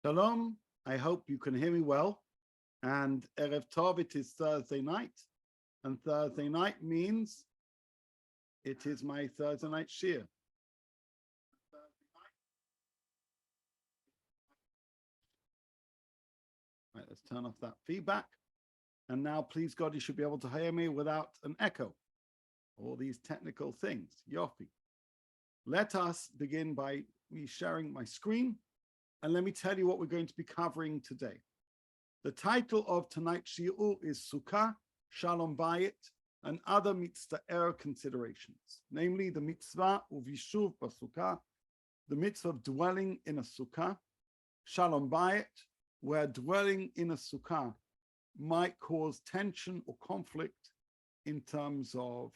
Shalom, I hope you can hear me well. And Erev Tov, it is Thursday night. And Thursday night means it is my Thursday night shir. Right, let's turn off that feedback. And now, please God, you should be able to hear me without an echo. All these technical things. Yofi. Let us begin by me sharing my screen. And let me tell you what we're going to be covering today. The title of tonight's shiur is Sukkah, Shalom Bayit, and other Mitzta'er considerations, namely the mitzvah uvishuv b'sukkah, the mitzvah of dwelling in a sukkah, Shalom Bayit, where dwelling in a sukkah might cause tension or conflict in terms of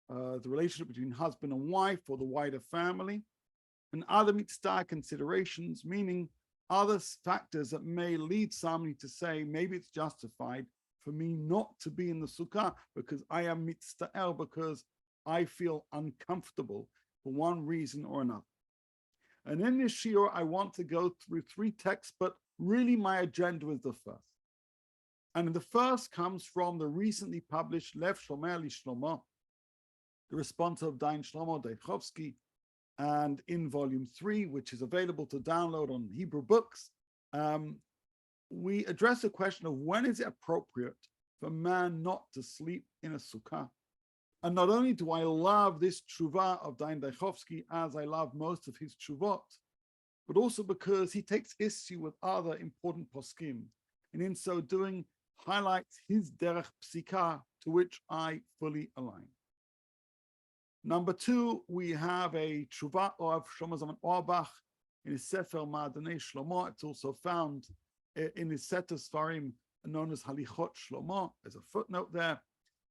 the relationship between husband and wife or the wider family, and other Mitzta'er considerations, meaning other factors that may lead somebody to say, maybe it's justified for me not to be in the sukkah because I am Mitzta'er, because I feel uncomfortable for one reason or another. And in this shiur, I want to go through three texts, but really my agenda is the first. And the first comes from the recently published Lev Shomer Lishlomo, the response of Dain Shlomo Deichovsky, and in volume 3, which is available to download on Hebrew Books, we address the question of when is it appropriate for a man not to sleep in a sukkah. And not only do I love this tshuva of Dain Deichovsky, as I love most of his tshuvot, but also because he takes issue with other important poskim, and in so doing highlights his derech psika, to which I fully align. Number 2, we have a tshuva of Shlomo Zalman Auerbach in his Sefer Ma'adanei Shlomo. It's also found in his Sefer Sfarim known as Halichot Shlomo. There's a footnote there.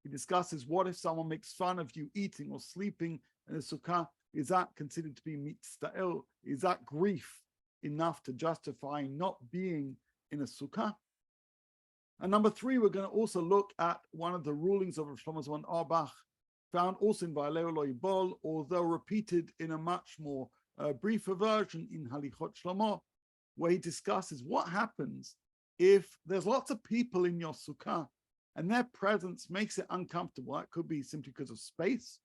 He discusses what if someone makes fun of you eating or sleeping in a sukkah? Is that considered to be Mitzta'er? Is that grief enough to justify not being in a sukkah? And number 3, we're going to also look at one of the rulings of Shlomo Zalman Auerbach, found also in Va'aleo Lo Yibol, although repeated in a much more briefer version in Halichot Shlomo, where he discusses what happens if there's lots of people in your sukkah and their presence makes it uncomfortable. That could be simply because of space,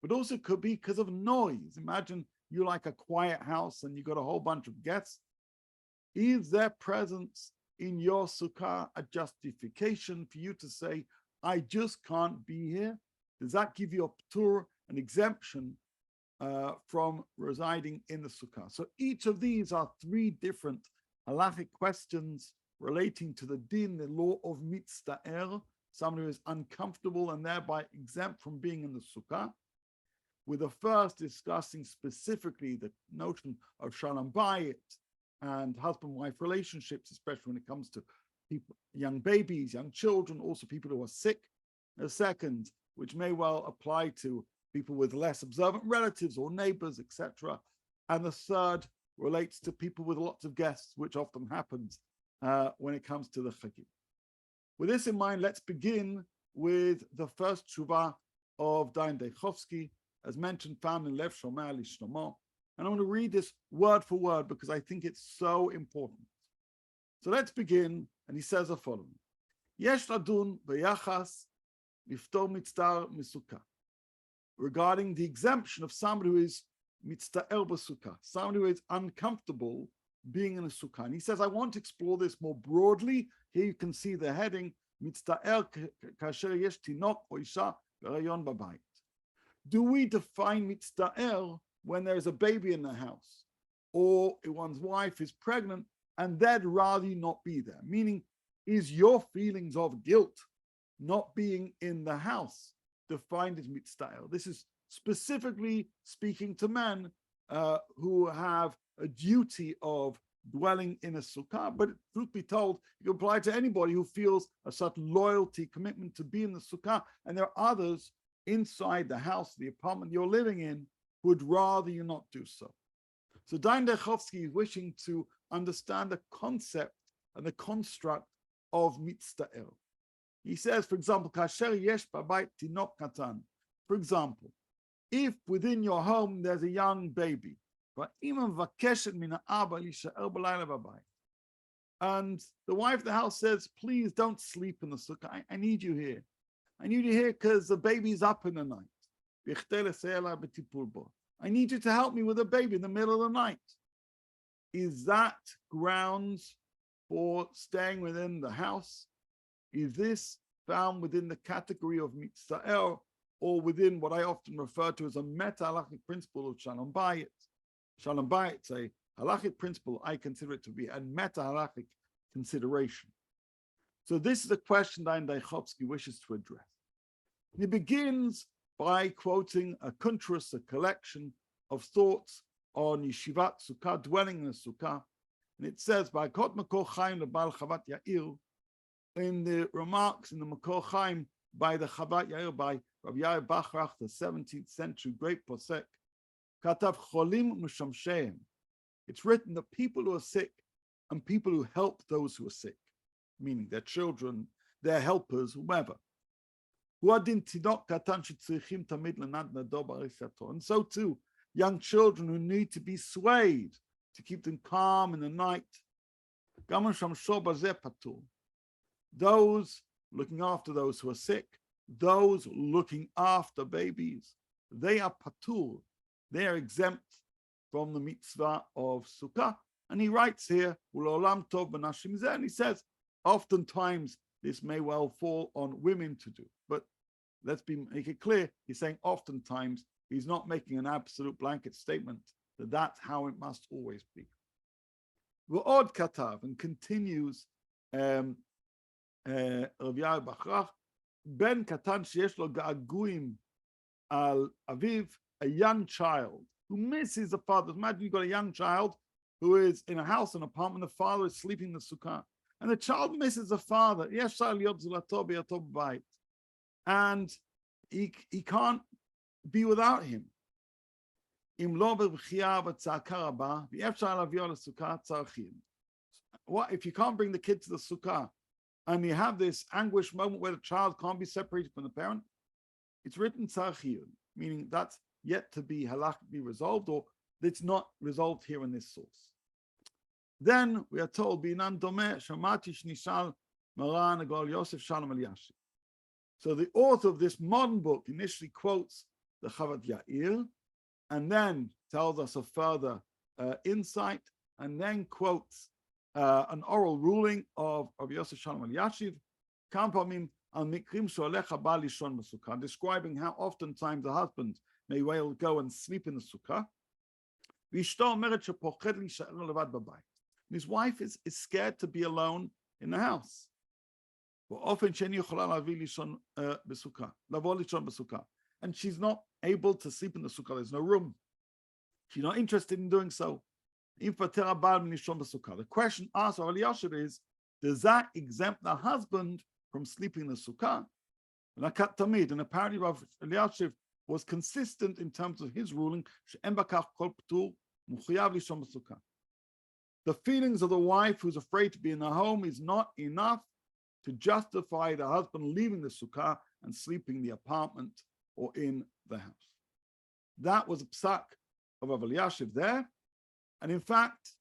but also could be because of noise. Imagine you like a quiet house and you've got a whole bunch of guests. Is their presence in your sukkah a justification for you to say, I just can't be here? Does that give you a ptur, an exemption from residing in the sukkah? So each of these are 3 different halachic questions relating to the din, the law of Mitzta'er, someone who is uncomfortable and thereby exempt from being in the sukkah. With the first discussing specifically the notion of Shalom Bayit and husband-wife relationships, especially when it comes to people, young babies, young children, also people who are sick. The second, which may well apply to people with less observant relatives or neighbors, etc. And the third relates to people with lots of guests, which often happens when it comes to the chagim. With this in mind, let's begin with the first tshuva of Dain Deichovsky, as mentioned, found in Lev Shomer Lishlomo. And I want to read this word for word because I think it's so important. So let's begin, and he says the following: Yesh ladun b'yachas Liftor Mitzta'er Misukah, regarding the exemption of somebody who is Mitzta'er b'sukkah, somebody who is uncomfortable being in a sukkah. And he says, I want to explore this more broadly. Here you can see the heading, Mitzta'er kasher yesh tinok o isha b'rayon b'bayit. Do we define Mitzta'er when there is a baby in the house, or one's wife is pregnant and they'd rather you not be there? Meaning, is your feelings of guilt not being in the house defined as Mitzta'er? This is specifically speaking to men who have a duty of dwelling in a sukkah, but truth be told, it can apply to anybody who feels a certain loyalty, commitment to be in the sukkah, and there are others inside the house, the apartment you're living in, who would rather you not do so. So Dain Deichovsky is wishing to understand the concept and the construct of Mitzta'er. He says, for example, kasher yesh b'bayit tinok katan. For example, if within your home there's a young baby, And the wife of the house says, please don't sleep in the sukkah. I need you here. I need you here because the baby's up in the night. I need you to help me with the baby in the middle of the night. Is that grounds for staying within the house? Is this found within the category of Mitzta'er, or within what I often refer to as a meta-halachic principle of Shalom Bayit? Shalom Bayit, a halachic principle, I consider it to be a meta-halachic consideration. So this is a question that Daichovsky wishes to address. He begins by quoting a kuntrus, a collection of thoughts on Yeshivat Sukkah, dwelling in a Sukkah. And it says, by Kot Makor Chaim Lebal Chavat Yair, in the remarks in the Makor Chaim by the Chavat Yair, by Rabbi Yair Bachrach, the 17th century great posek, Katav Cholim Mushamsheim. It's written that people who are sick and people who help those who are sick, meaning their children, their helpers, whomever. And so too, young children who need to be swayed to keep them calm in the night. Those looking after those who are sick, those looking after babies, they are patur. They are exempt from the mitzvah of Sukkah. And he writes here, and he says, oftentimes this may well fall on women to do. But let's make it clear, he's saying oftentimes, he's not making an absolute blanket statement that that's how it must always be. V'od katav, and continues Rav Yair Bachrach, ben katan sheyesh lo ga'aguim al aviv, a young child who misses the father. Imagine you've got a young child who is in a house, an apartment, the father is sleeping in the sukkah, and the child misses the father. And he can't be without him. What if you can't bring the kid to the sukkah and you have this anguish moment where the child can't be separated from the parent? It's written tzarchiyun, meaning that's yet to be halachically resolved, or it's not resolved here in this source. Then we are told, Binan domeh shamati shnishal Maran Agol Yosef Shalom Eliashib. So the author of this modern book initially quotes the Chavat Yair, and then tells us a further insight, and then quotes an oral ruling of Yosef Shalom Eliashib, describing how oftentimes the husband may well go and sleep in the sukkah. His wife is scared to be alone in the house. And she's not able to sleep in the sukkah. There's no room. She's not interested in doing so. The question asked of Eliashib is, does that exempt the husband from sleeping in the sukkah? And apparently Rav Eliashib was consistent in terms of his ruling. The feelings of the wife who's afraid to be in the home is not enough to justify the husband leaving the sukkah and sleeping in the apartment or in the house. That was a psak of Rav Eliashib there. And in fact,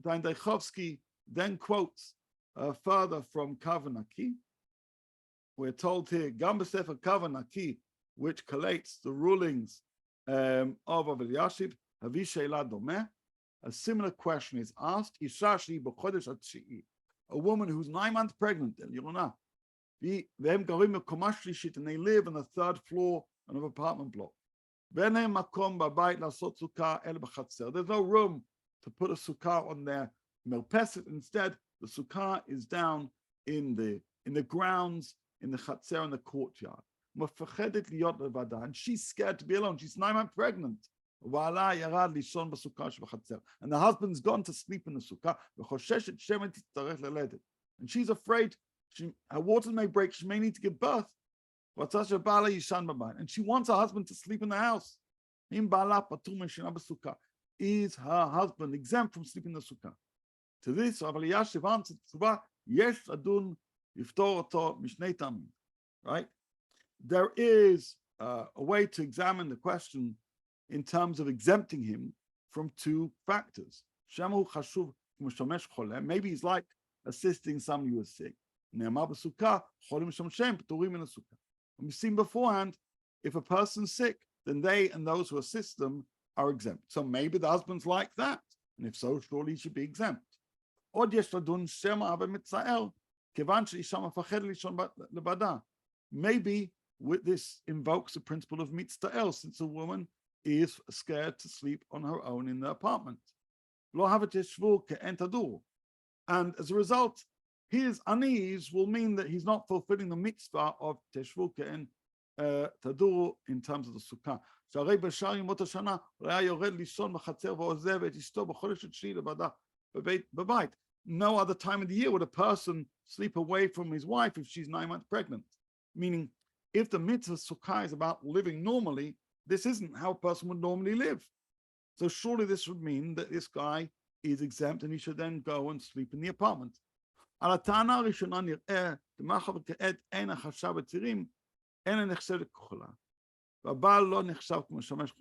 Dan Daichovsky then quotes further from Kavanaki. We're told here, Gam b'sefer Kavanaki, which collates the rulings of Rav Eliashib, Havi she'ela domeh. A similar question is asked, Isha she'i b'chodesh atzi'i, a woman who's 9 months pregnant, and they live in the 3rd floor of an apartment block. There's no room to put a sukkah on their merpeset. Instead, the sukkah is down in the grounds, in the chatzer, in the courtyard. And she's scared to be alone. She's 9 months pregnant. And the husband's gone to sleep in the sukkah. And she's afraid her waters may break. She may need to give birth. And she wants her husband to sleep in the house. Is her husband exempt from sleeping in the sukkah? To this, Rav Eliashib answered, Yesh adun yiftor oto mishnei tamim. Right? There is a way to examine the question in terms of exempting him from 2 factors. Maybe he's like assisting somebody who is sick. And we've seen beforehand, if a person's sick, then they and those who assist them are exempt. So maybe the husband's like that. And if so, surely he should be exempt. Maybe this invokes the principle of Mitzta'er, since a woman is scared to sleep on her own in the apartment. And as a result, his unease will mean that he's not fulfilling the mitzvah of teshvu ke'en tadur in terms of the sukkah. No other time of the year would a person sleep away from his wife if she's 9 months pregnant. Meaning, if the mitzvah sukkah is about living normally, this isn't how a person would normally live. So surely this would mean that this guy is exempt and he should then go and sleep in the apartment. על הטענה הראשונה נראה, מאחר וכעת אין החשב בצירים, אינה נחשבת כחולה. והבעל לא נחשב כמשמש.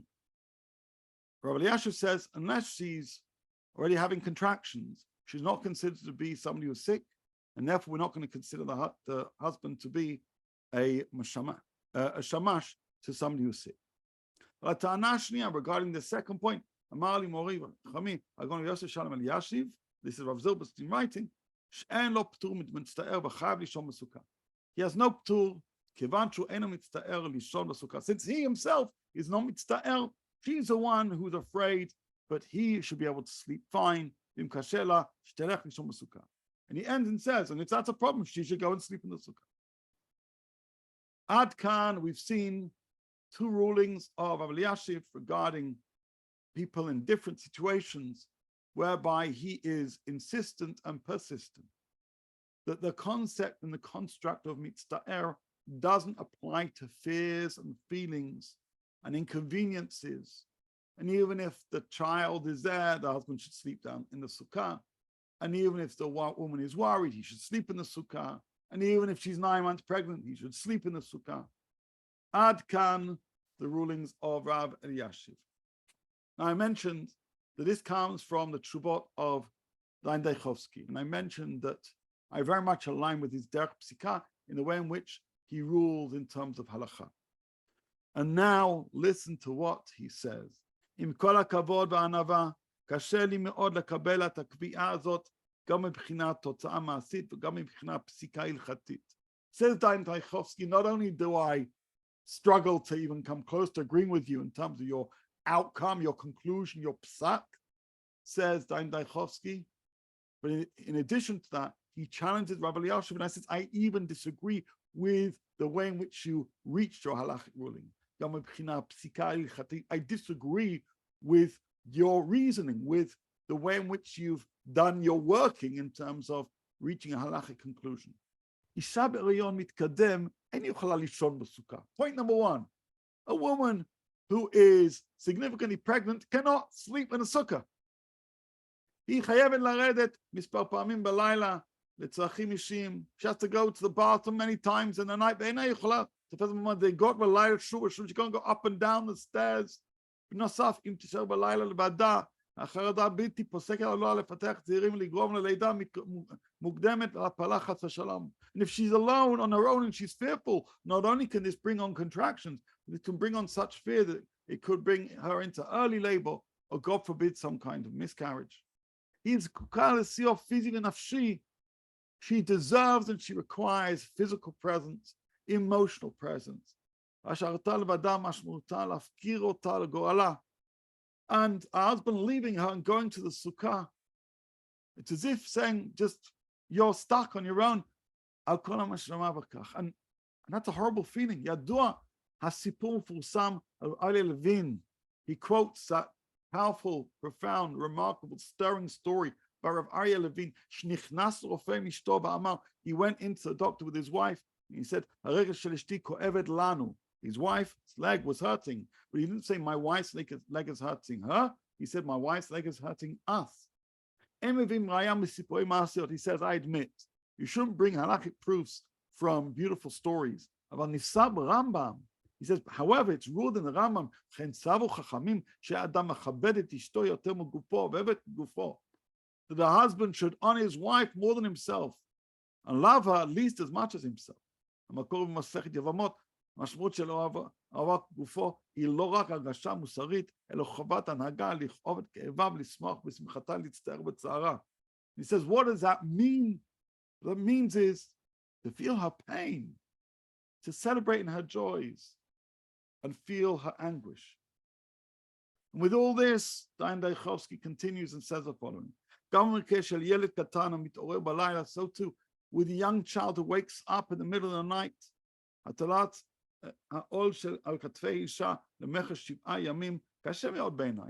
Rabbi Elyashiv says, unless she's already having contractions, she's not considered to be somebody who's sick, and therefore we're not going to consider the husband to be a shamash to somebody who's sick. הטענה השנייה, regarding the second point, אמר לי מורי וחכמי, הגאון יוסף שלום אלישיב, this is Rav Zilberstein writing, שאין לו פטור מצטער וחייב לישון בסוכה. He has no פטור, כיוון שהוא אינו מצטער לישון בסוכה. Since he himself is not מצטער, she's the one who's afraid, but he should be able to sleep fine. אם קשה לה, שתלך לישון בסוכה. And he ends and says, and if that's a problem, she should go and sleep in the sukkah. Ad kan, we've seen two rulings of Rav Elyashiv regarding people in different situations whereby he is insistent and persistent that the concept and the construct of Mitzta'er doesn't apply to fears and feelings and inconveniences. And even if the child is there, the husband should sleep down in the sukkah. And even if the woman is worried, he should sleep in the sukkah. And even if she's 9 months pregnant, he should sleep in the sukkah. Ad kan, the rulings of Rav Elyashiv. Now I mentioned that this comes from the Tshuvot of Dayan Deichovsky. And I mentioned that I very much align with his Derech Psika in the way in which he rules in terms of halakha. And now listen to what he says. Im kol hakavod va'anava, קשה לי מאוד לקבל את הקביעה הזאת, גם מבחינת תוצאה מעשית וגם מבחינת פסיקה הלכתית. Says Dayan Deichovsky, not only do I struggle to even come close to agreeing with you in terms of your outcome, your conclusion, your psak, says Dayan Deichovsky, but in addition to that, he challenges Rav Elyashiv, and I says, I even disagree with the way in which you reached your halachic ruling. I disagree with your reasoning, with the way in which you've done your working in terms of reaching a halachic conclusion. Point number one, a woman who is significantly pregnant cannot sleep in a sukkah. היא חייבת לרדת מספר פעמים בלילה לצרכים אישיים. She has to go to the bathroom many times in the night. ואינה יכולה, they got בלילה שוב, she can't go up and down the stairs. בנוסף, אם תישאר בלילה לבדה, החרדה בלתי פוסקת עלולה לפתח צעירים ולגרום ללידה מוקדמת להפלה חס ושלום. And if she's alone on her own and she's fearful, not only can this bring on contractions, but it can bring on such fear that it could bring her into early labor, or God forbid, some kind of miscarriage. She deserves and she requires physical presence, emotional presence. And her husband leaving her and going to the sukkah, it's as if saying, just, you're stuck on your own. And that's a horrible feeling. Yadua hasipur mefusam al Aryeh Levin. He quotes that powerful, profound, remarkable, stirring story by Rav Aryeh Levin. He went into the doctor with his wife, and he said, his wife's leg was hurting, but he didn't say, my wife's leg is hurting her. He said, my wife's leg is hurting us. He says, I admit, you shouldn't bring halakhic proofs from beautiful stories. He says, however, it's ruled in the Rambam, that the husband should honor his wife more than himself and love her at least as much as himself. המקור במסכת יבמות, המשמעות של אהבת גופו היא לא רק הרגשה מוסרית, אלא חובת הנהגה לכאוב את כאביו, לשמוח בשמחתה, להצטער בצערה. He says, what does that mean? What it means is to feel her pain, to celebrate in her joys, and feel her anguish. And with all this, Dayan Daichovsky continues and says the following: so too, with a young child who wakes up in the middle of the night, he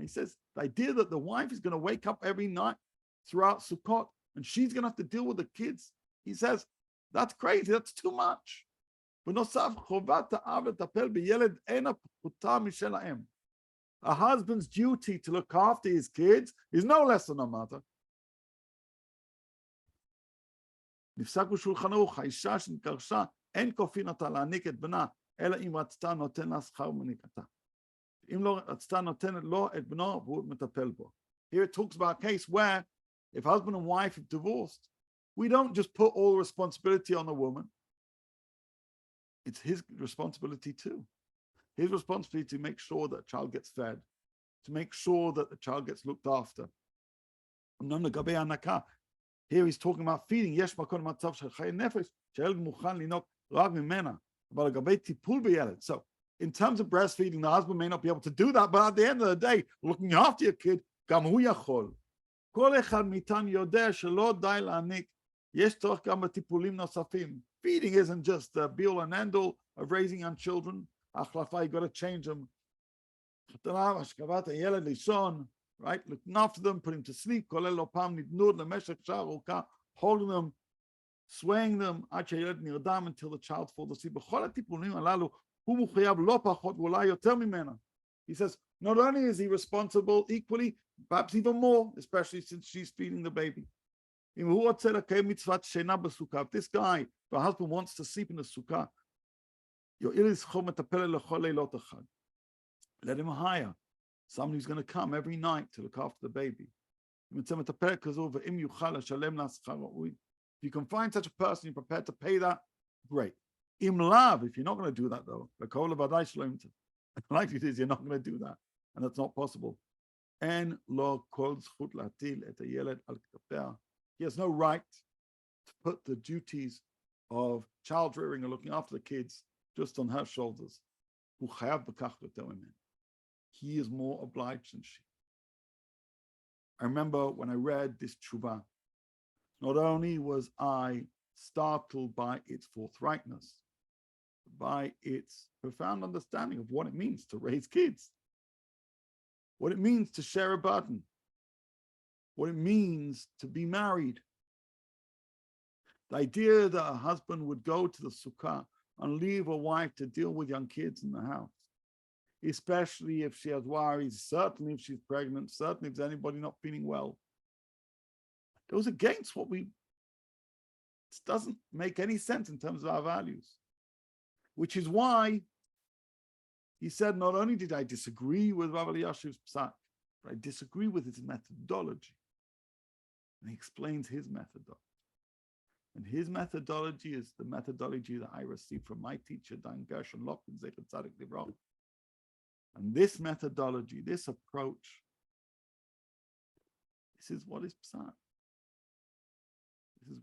says, the idea that the wife is going to wake up every night throughout Sukkot and she's going to have to deal with the kids, he says, that's crazy, that's too much. A husband's duty to look after his kids is no less than a mother. נפסק בשולחן ערוך, האישה שנתגרשה, אין כופין אותה להעניק את בנה, אלא אם רצתה נותן לה שכר מניקתה. אם לא רצתה נותנת לו את בנו, והוא מטפל בו. Here it talks about a case where, if husband and wife have divorced, we don't just put all responsibility on the woman. It's his responsibility too. His responsibility to make sure that the child gets fed, to make sure that the child gets looked after. Here he's talking about feeding. יש מקום למצב של חיי נפש, שהילד מוכן לינוק רק ממנה. אבל לגבי טיפול בילד. So, in terms of breastfeeding, the husband may not be able to do that, but at the end of the day, looking after your kid, גם הוא יכול. כל אחד מאיתנו יודע שלא די להעניק, יש צורך גם בטיפולים נוספים. Feeding isn't just the be-all and end-all of raising young children. החלפה, you got to change them. חתונה, השכבת הילד לישון, right? Looking after them, putting to sleep, כולל לא פעם נדנוד למשך שעה ארוכה, holding them, swaying them, עד שהילד נרדם until the child falls asleep. בכל הטיפולים הללו, הוא מחויב לא פחות ואולי יותר ממנה. He says, not only is he responsible equally, perhaps even more, especially since she's feeding the baby. אם הוא רוצה לקיים מצוות שינה בסוכה, if this guy, the husband wants to sleep in the sukkah, יועיל לזכור מטפל לכל לילות אחד. Let him hire someone who's going to come every night to look after the baby. If you can find such a person, you're prepared to pay that, great. Im lav, if you're not going to do that though, the likelihood is you're not going to do that, and that's not possible. He has no right to put the duties of child rearing and looking after the kids just on her shoulders. He is more obliged than she. I remember when I read this tshuva, not only was I startled by its forthrightness, by its profound understanding of what it means to raise kids, what it means to share a burden, what it means to be married. The idea that a husband would go to the sukkah and leave a wife to deal with young kids in the house, especially if she has worries, certainly if she's pregnant, certainly if there's anybody not feeling well. It goes against what it doesn't make any sense in terms of our values, which is why he said, not only did I disagree with Rav Elyashiv's psak, but I disagree with his methodology. And he explains his methodology. And his methodology is the methodology that I received from my teacher, Dan Gershon Lopin, Zecher Tzadik Livroch. And this methodology, this approach, this is what is psak. This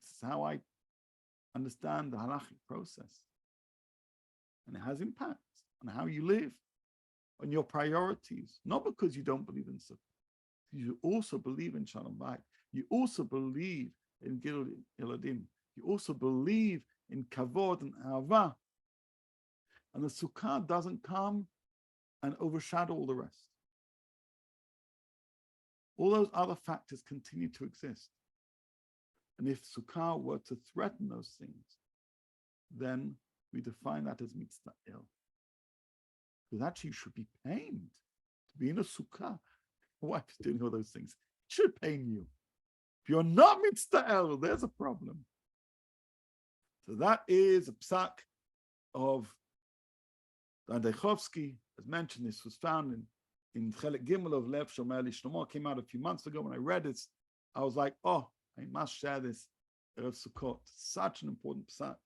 is how I understand the halachic process. And it has impacts on how you live, on your priorities, not because you don't believe in Sukkah. You also believe in Shalom Bayit. You also believe in Gilul Iladim. You also believe in Kavod and Ahava. And the Sukkah doesn't come and overshadow all the rest. All those other factors continue to exist. And if Sukkah were to threaten those things, then we define that as Mitzta'er. Because actually you should be pained to be in a Sukkah. Why is doing all those things? It should pain you. If you're not Mitzta'er, there's a problem. So that is a psak of Daichovsky. As mentioned, this was found in Chelik Gimel of Lev Shomer Lishlomo. Came out a few months ago when I read it. I was like, oh, I must share this Erev Sukkot. Such an important psak.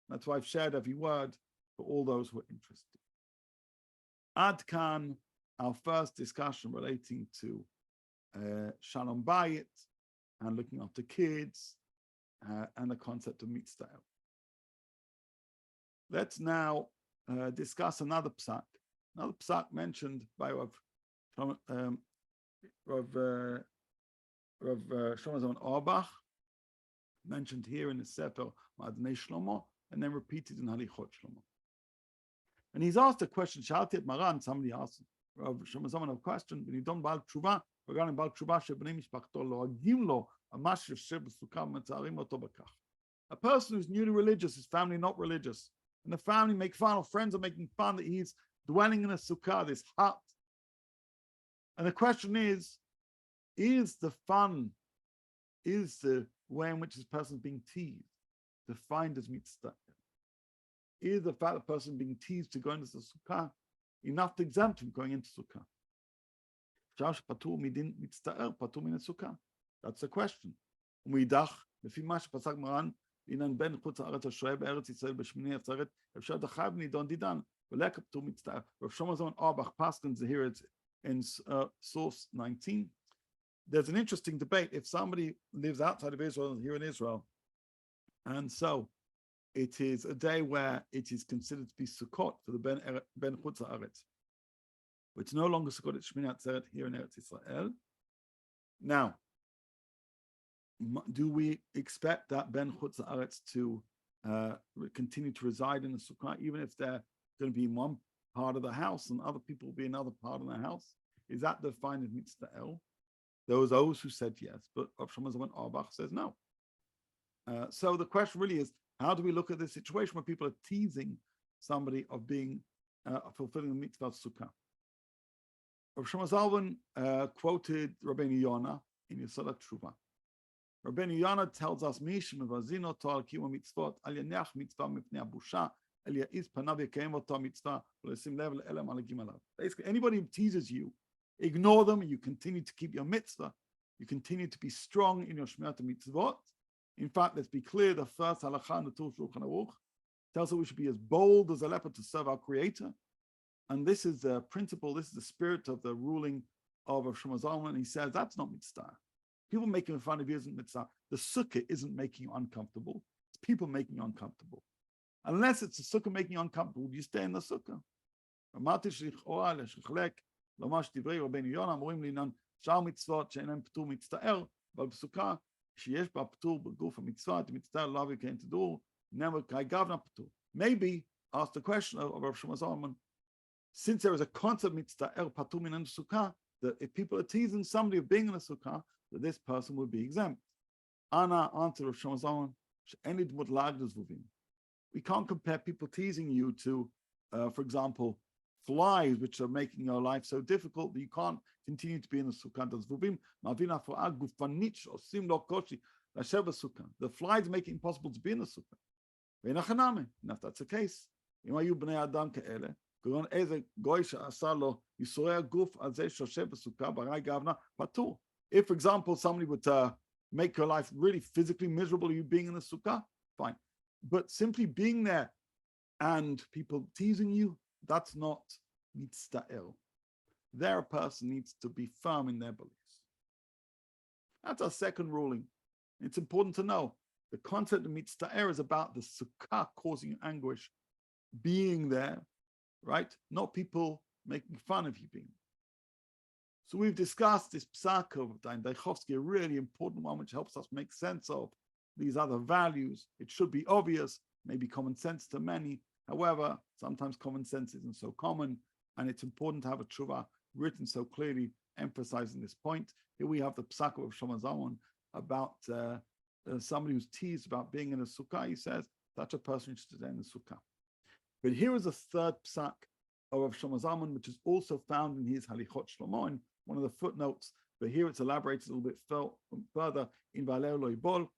That's why I've shared every word for all those who are interested. Ad kan, our first discussion relating to Shalom Bayit and looking after kids and the concept of Mitzta'er. Let's now discuss another psak. Another psak mentioned by Rav Shlomo Zalman Auerbach, mentioned here in the Sefer Ma'adnei Shlomo, and then repeated in Halichot Shlomo. And he's asked a question. Shalti et Maran, somebody asked Rav Shlomo Zalman a question. When you don't Baal Tshuva, regarding Baal Tshuva shebnei mishpachto loagim lo amashiv shebesukah metzarim oto bakach. A person who's newly religious, his family not religious, and the family make fun, or friends are making fun that he's dwelling in a sukkah, this hut. And the question is the fun, is the way in which this person is being teased defined as mitzta'er? Is the fact the person being teased to go into the sukkah enough to exempt him going into sukkah? That's the question. ומאידך, לפי מה שפסק מרן, לעניין בן חוץ לארץ השוהה בארץ ישראל בשמיני עצרת, אפשר דחי בנידון דידן, ולא כפטור מצטער. Rav Shlomo Zalman Auerbach paskins here it's in source 19. There's an interesting debate. If somebody lives outside of Israel, here in Israel, and so it is a day where it is considered to be Sukkot for the Ben Chutz Haaretz. It's no longer Sukkot, it's Shmini Atzeret here in Eretz Israel. Now, do we expect that Ben Chutz Haaretz to continue to reside in the Sukkah, even if they're going to be in one part of the house and other people will be in another part of the house? Is that defined as Mitzta'er? There was those who said yes, but Rav Shlomo Zalman Auerbach says no. So the question really is, how do we look at this situation where people are teasing somebody of being fulfilling the mitzvah of Sukkah? Rav Shlomo Zalman quoted Rabbeinu Yonah in Yesod HaTshuva. Rabbeinu Yonah tells us, basically, anybody who teases you, ignore them, you continue to keep your mitzvah, you continue to be strong in your Shmirat mitzvot. In fact, let's be clear, the first halakha in the Shulchan Aruch tells us we should be as bold as a leopard to serve our Creator. And this is the principle, this is the spirit of the ruling of Rav Shlomo Zalman. He says that's not mitzvah. People making fun of you isn't mitzvah. The sukkah isn't making you uncomfortable. It's people making you uncomfortable. Unless it's the sukkah making you uncomfortable, you stay in the sukkah. לומר שדברי רבנו יונה אמורים לעניין שאר מצוות שאינם פטור מצטער, אבל בסוכה שיש בה פטור בגוף המצווה, את מצטער לא וכן תדעו, never kai gavna ptur. Maybe ask the question of Rav Shlomo Zalman, since there is a concept mitzta'er patur min sukkah, that if people are teasing somebody of being in a sukkah, that this person would be exempt. Ana answer Rav Shlomo Zalman, she'en lidmut lagdos vuvim. We can't compare people teasing you to, for example, flies which are making your life so difficult that you can't continue to be in the sukkah. The flies make it impossible to be in the sukkah. And if that's the case, if, for example, somebody would make your life really physically miserable, you being in the sukkah, fine. But simply being there and people teasing you, that's not mitzta'er. There a person needs to be firm in their beliefs. That's our second ruling. It's important to know the concept of mitzta'er is about the sukkah causing you anguish, being there, right? Not people making fun of you being there. So we've discussed this psak of Dayan Daichovsky, a really important one which helps us make sense of these other values. It should be obvious, maybe common sense to many. However, sometimes common sense isn't so common, and it's important to have a tshuva written so clearly, emphasizing this point. Here we have the psak of Shlomo Zalman about somebody who's teased about being in a sukkah. He says such a person should stay in the sukkah. But here is a third psak of Shlomo Zalman, which is also found in his Halichot Shlomo, in one of the footnotes. But here it's elaborated a little bit further in Valeo Loibol,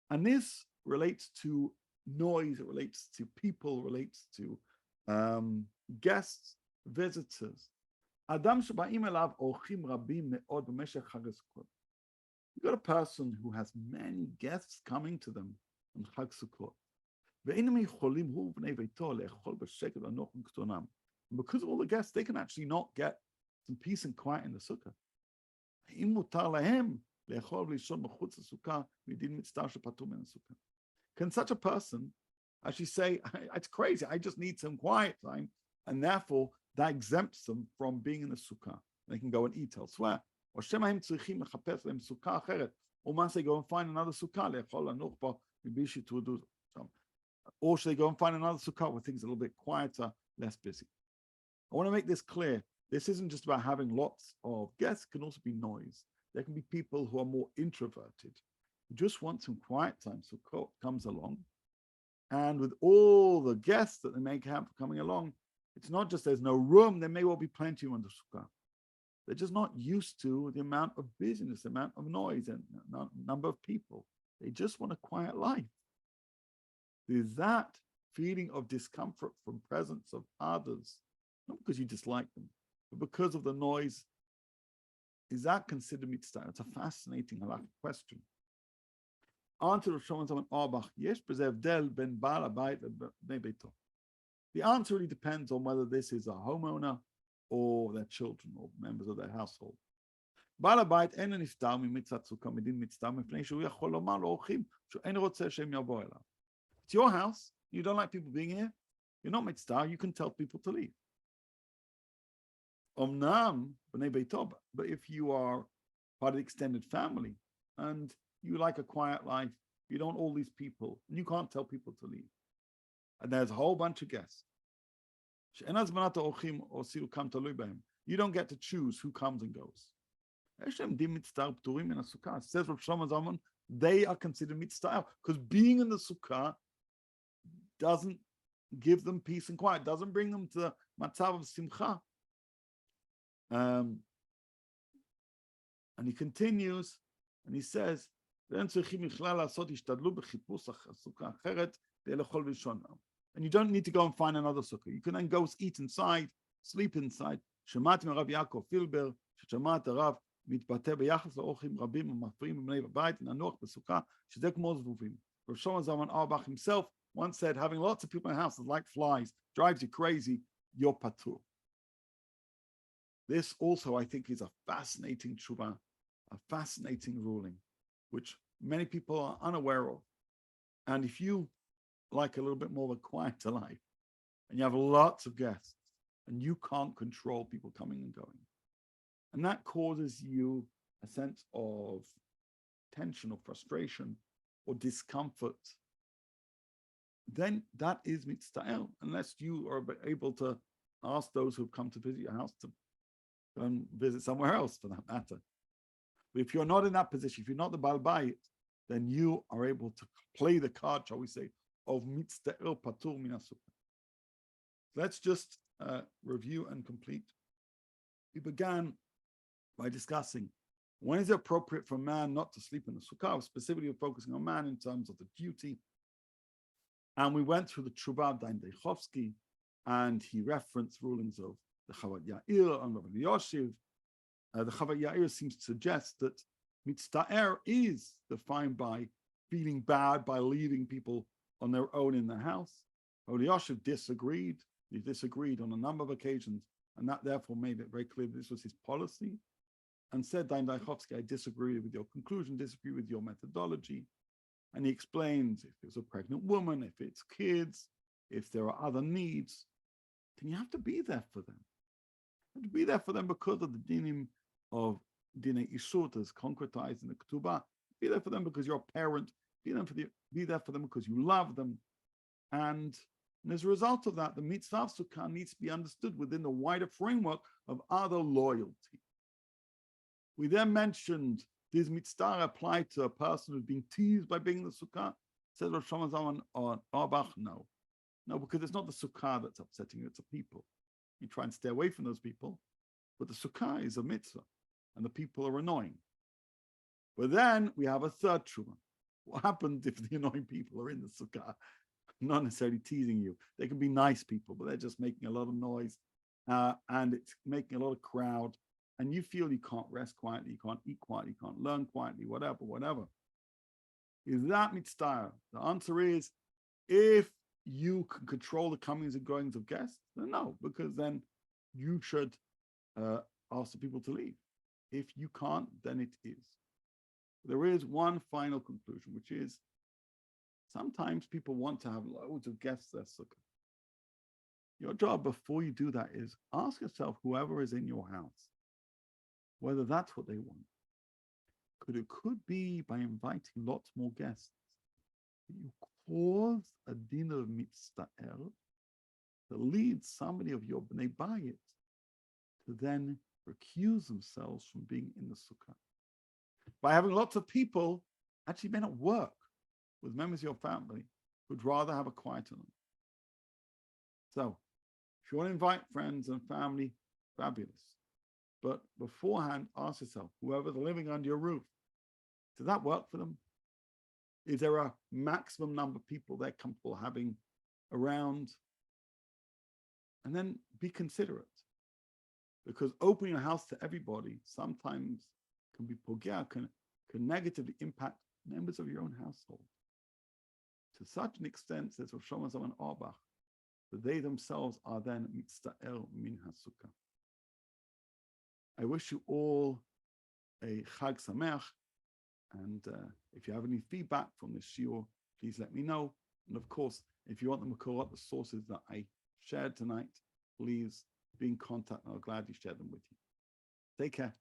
and this relates to noise, it relates to people, relates to guests, visitors. Adam שבאים אליו אורחים רבים מאוד במשך חג הסוכות. You've got a person who has many guests coming to them on Chag Sukkot. And because of all the guests, they can actually not get some peace and quiet in the sukkah. Can such a person actually say, it's crazy, I just need some quiet time, and therefore that exempts them from being in the sukkah. They can go and eat elsewhere. Or they go and find another sukkah, or should they go and find another sukkah where things are a little bit quieter, less busy? I want to make this clear. This isn't just about having lots of guests. It can also be noise. There can be people who are more introverted, who just want some quiet time. Sukkot comes along, and with all the guests that they may have coming along, it's not just there's no room. There may well be plenty on the sukkah. They're just not used to the amount of busyness, the amount of noise, and number of people. They just want a quiet life. There's that feeling of discomfort from presence of others, not because you dislike them, but because of the noise. Is that considered mitzta'er? It's a fascinating halakhic question. Answer of Shalom Bayit, yesh b'zeh ben baal habayit lebnei beito. The answer really depends on whether this is a homeowner or their children or members of their household. Baal habayit אין נפטר ממצוות סוכה מדין מצטער מפני שהוא יכול לומר לאורחים שאין רוצה שהם יבואו אליו. It's your house. You don't like people being here. You're not mitzta'er. You can tell people to leave. Omnam b'nei beito, but if you are part of the extended family and you like a quiet life, you don't all these people, and you can't tell people to leave. And there's a whole bunch of guests. You don't get to choose who comes and goes. It says Rav Shlomo Zalman, they are considered mitzta'er because being in the sukkah doesn't give them peace and quiet, doesn't bring them to the matzav of simcha. And he continues, and he says, and you don't need to go and find another sukkah. You can then go eat inside, sleep inside. שמעתי מרב יעקב פילבר, ששמעת הרב מתבטא ביחס לאורחים רבים ומפריעים בבני בבית, לנוח בסוכה, שזה כמו זבובים. Rav Shlomo Zalman Auerbach himself once said, having lots of people in the house is like flies, drives you crazy, you're patur. This also, I think, is a fascinating tshuva, a fascinating ruling, which many people are unaware of. And if you like a little bit more of a quieter life, and you have lots of guests, and you can't control people coming and going, and that causes you a sense of tension or frustration or discomfort, then that is mitzta'er, unless you are able to ask those who've come to visit your house to go and visit somewhere else for that matter. But if you're not in that position, if you're not the Baal Bayit, then you are able to play the card, shall we say, of Mitzta'er patur min ha-sukkah. Let's just review and complete. We began by discussing when is it appropriate for a man not to sleep in the sukkah, specifically focusing on man in terms of the duty. And we went through the Tshuva Dain Deichovsky, and he referenced rulings of the Chavat Yair and Rabbi Yoshiv. The Chavat Yair seems to suggest that Mitzta'er is defined by feeling bad by leaving people on their own in the house. Rabbi Yoshiv disagreed. He disagreed on a number of occasions, and that therefore made it very clear that this was his policy, and said, Dain Deichovsky, I disagree with your conclusion, disagree with your methodology. And he explains if it's a pregnant woman, if it's kids, if there are other needs, then you have to be there for them. You have to be there for them because of the dinim of dinei ishut as concretized in the ketubah. Be there for them because you're a parent. Be there for them because you love them. And as a result of that, the mitzvah of sukkah needs to be understood within the wider framework of other loyalty. We then mentioned, does mitzta'er apply to a person who's being teased by being in the sukkah? Says Rav Shlomo Zalman Auerbach, no. No, because it's not the sukkah that's upsetting you, it's the people. You try and stay away from those people, but the sukkah is a mitzvah, and the people are annoying. But then we have a third tshuva. What happens if the annoying people are in the sukkah? Not necessarily teasing you. They can be nice people, but they're just making a lot of noise, and it's making a lot of crowd, and you feel you can't rest quietly, you can't eat quietly, you can't learn quietly, whatever. Is that Mitzta'er? The answer is, if you can control the comings and goings of guests, then no, because then you should ask the people to leave. If you can't, then it is. There is one final conclusion, which is sometimes people want to have loads of guests at Sukkah. Your job before you do that is ask yourself, whoever is in your house, whether that's what they want. It could be by inviting lots more guests, you cause a dinner of Mitzta'er that leads somebody of your Bnei Bayit to then recuse themselves from being in the Sukkah. By having lots of people actually may not work with members of your family who'd rather have a quieter room. So, if you want to invite friends and family, fabulous. But beforehand, ask yourself, whoever's living under your roof, does that work for them? Is there a maximum number of people they're comfortable having around? And then be considerate. Because opening your house to everybody sometimes can be pogea, can negatively impact members of your own household. To such an extent, says Rosh Shlomo Zalman Auerbach, that they themselves are then Mitzta'er min HaSukkah. I wish you all a Chag Sameach, and if you have any feedback from this shiur, please let me know. And of course, if you want the Makorot, the sources that I shared tonight, please be in contact, and I'll gladly share them with you. Take care.